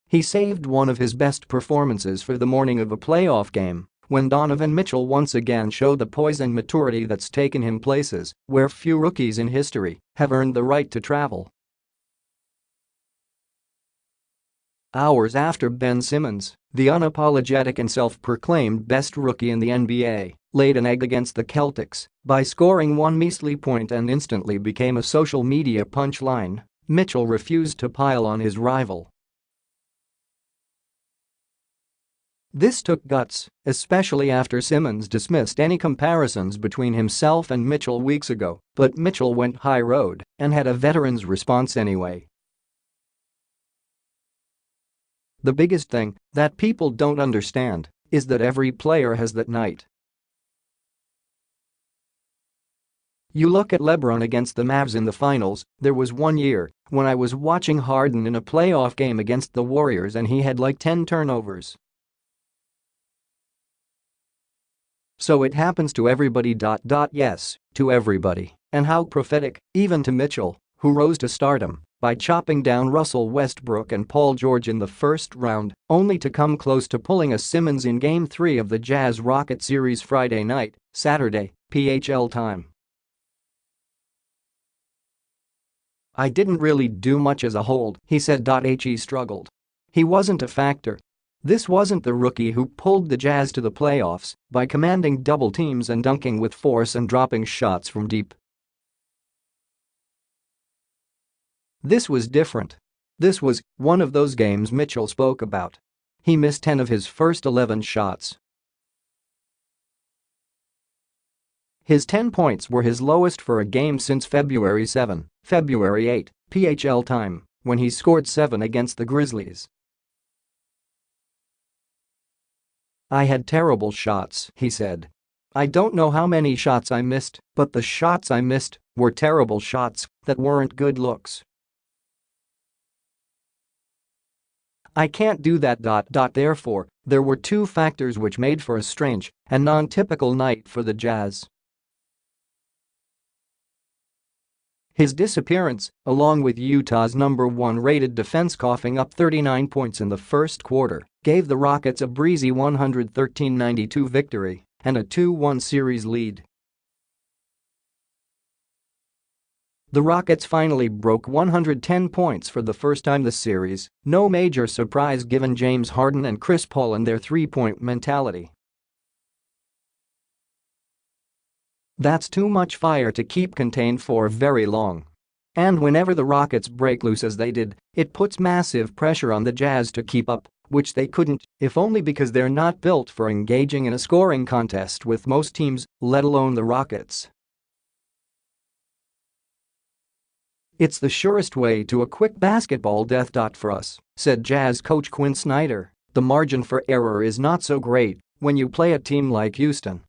He saved one of his best performances for the morning of a playoff game when Donovan Mitchell once again showed the poise and maturity that's taken him places where few rookies in history have earned the right to travel. Hours after Ben Simmons, the unapologetic and self-proclaimed best rookie in the NBA, laid an egg against the Celtics by scoring one measly point and instantly became a social media punchline, Mitchell refused to pile on his rival. This took guts, especially after Simmons dismissed any comparisons between himself and Mitchell weeks ago, but Mitchell went high road and had a veteran's response anyway. The biggest thing that people don't understand is that every player has that night. You look at LeBron against the Mavs in the finals. There was one year when I was watching Harden in a playoff game against the Warriors and he had like 10 turnovers. So it happens to everybody. Yes, to everybody. And how prophetic, even to Mitchell, who rose to stardom by chopping down Russell Westbrook and Paul George in the first round, only to come close to pulling a Simmons in Game 3 of the Jazz-Rocket series Friday night, Saturday, PHL time. I didn't really do much as a whole, he said. He struggled. He wasn't a factor. This wasn't the rookie who pulled the Jazz to the playoffs by commanding double teams and dunking with force and dropping shots from deep. This was different. This was one of those games Mitchell spoke about. He missed 10 of his first 11 shots. His 10 points were his lowest for a game since February 7, February 8, PHL time, when he scored 7 against the Grizzlies. I had terrible shots, he said. I don't know how many shots I missed, but the shots I missed were terrible shots that weren't good looks. I can't do that. Therefore, there were two factors which made for a strange and non-typical night for the Jazz. His disappearance, along with Utah's #1 rated defense coughing up 39 points in the first quarter, gave the Rockets a breezy 113-92 victory and a 2-1 series lead. The Rockets finally broke 110 points for the first time this series, no major surprise given James Harden and Chris Paul and their three-point mentality. That's too much fire to keep contained for very long. And whenever the Rockets break loose as they did, it puts massive pressure on the Jazz to keep up, which they couldn't, if only because they're not built for engaging in a scoring contest with most teams, let alone the Rockets. It's the surest way to a quick basketball death. For us, said Jazz coach Quinn Snyder, the margin for error is not so great when you play a team like Houston.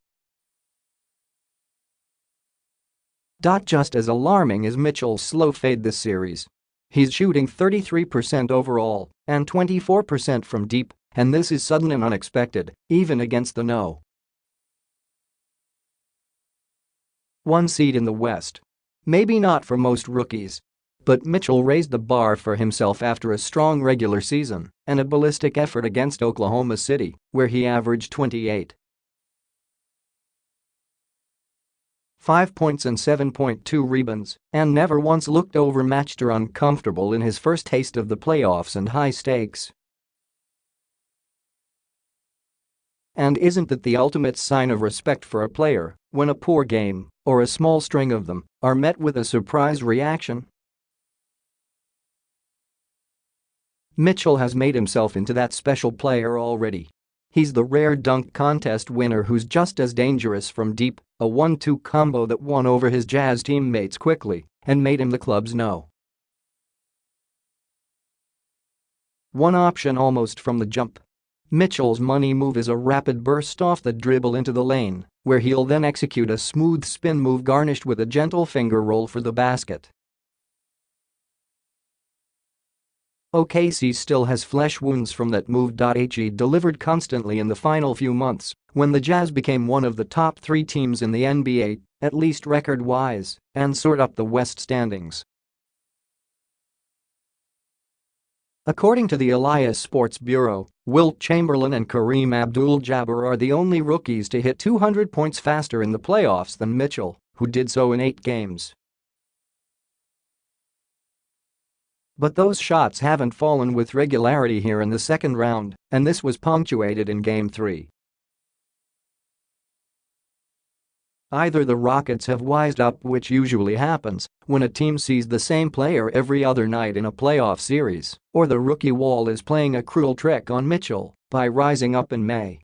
Just as alarming as Mitchell's slow fade this series. He's shooting 33% overall and 24% from deep, and this is sudden and unexpected, even against the No. 1 seed in the West. Maybe not for most rookies. But Mitchell raised the bar for himself after a strong regular season and a ballistic effort against Oklahoma City, where he averaged 28.5 points and 7.2 rebounds, and never once looked overmatched or uncomfortable in his first taste of the playoffs and high stakes. And isn't that the ultimate sign of respect for a player when a poor game, or a small string of them, are met with a surprise reaction? Mitchell has made himself into that special player already. He's the rare dunk contest winner who's just as dangerous from deep, a 1-2 combo that won over his Jazz teammates quickly and made him the club's No. 1 option almost from the jump. Mitchell's money move is a rapid burst off the dribble into the lane, where he'll then execute a smooth spin move garnished with a gentle finger roll for the basket. OKC still has flesh wounds from that move. He delivered constantly in the final few months when the Jazz became one of the top 3 teams in the NBA, at least record-wise, and soared up the West standings. According to the Elias Sports Bureau, Wilt Chamberlain and Kareem Abdul-Jabbar are the only rookies to hit 200 points faster in the playoffs than Mitchell, who did so in 8 games. But those shots haven't fallen with regularity here in the second round, and this was punctuated in Game 3. Either the Rockets have wised up, which usually happens when a team sees the same player every other night in a playoff series, or the rookie wall is playing a cruel trick on Mitchell by rising up in May.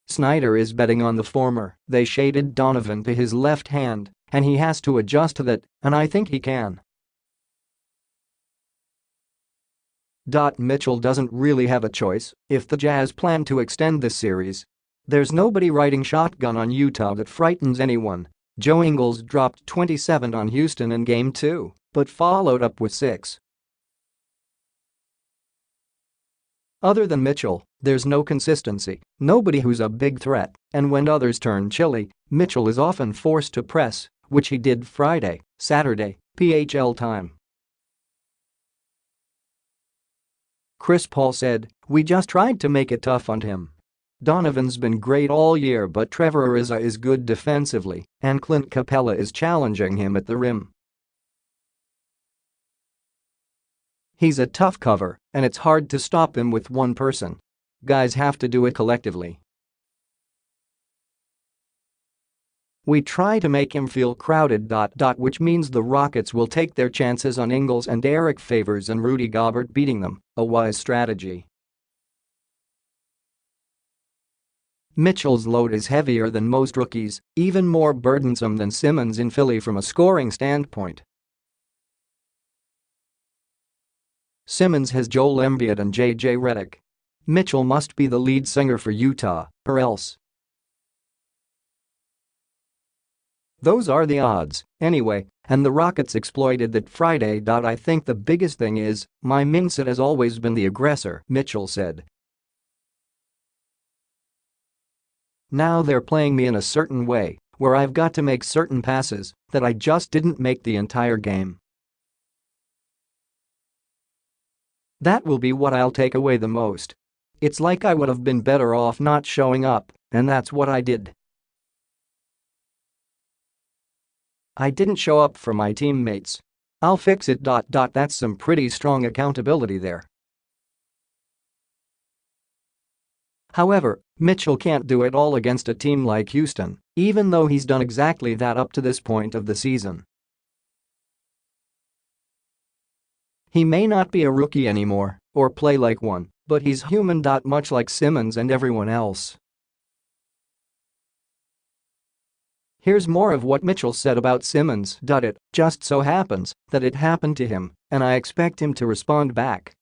Snyder is betting on the former. They shaded Donovan to his left hand, and he has to adjust to that, and I think he can. Mitchell doesn't really have a choice if the Jazz plan to extend this series. There's nobody riding shotgun on Utah that frightens anyone. Joe Ingles dropped 27 on Houston in Game 2, but followed up with 6. Other than Mitchell, there's no consistency, nobody who's a big threat, and when others turn chilly, Mitchell is often forced to press, which he did Friday, Saturday, PHL time. Chris Paul said, "We just tried to make it tough on him. Donovan's been great all year, but Trevor Ariza is good defensively, and Clint Capella is challenging him at the rim. He's a tough cover, and it's hard to stop him with one person. Guys have to do it collectively. We try to make him feel crowded. Which means the Rockets will take their chances on Ingles and Eric Favors and Rudy Gobert beating them, a wise strategy." Mitchell's load is heavier than most rookies, even more burdensome than Simmons in Philly from a scoring standpoint. Simmons has Joel Embiid and J.J. Redick. Mitchell must be the lead singer for Utah, or else. Those are the odds, anyway, and the Rockets exploited that Friday. I think the biggest thing is, my mindset has always been the aggressor, Mitchell said. Now they're playing me in a certain way, where I've got to make certain passes that I just didn't make the entire game. That will be what I'll take away the most. It's like I would have been better off not showing up, and that's what I did. I didn't show up for my teammates. I'll fix it. That's some pretty strong accountability there. However, Mitchell can't do it all against a team like Houston, even though he's done exactly that up to this point of the season. He may not be a rookie anymore or play like one, but he's human. Much like Simmons and everyone else. Here's more of what Mitchell said about Simmons. It just so happens that it happened to him, and I expect him to respond back.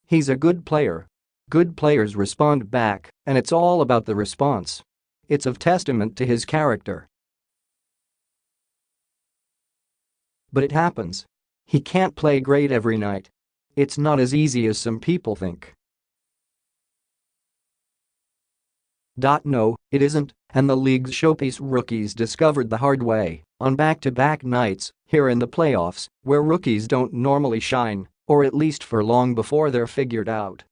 He's a good player. Good players respond back, and it's all about the response. It's a testament to his character. But it happens. He can't play great every night. It's not as easy as some people think. No, it isn't, and the league's showpiece rookies discovered the hard way on back-to-back nights here in the playoffs, where rookies don't normally shine, or at least for long before they're figured out.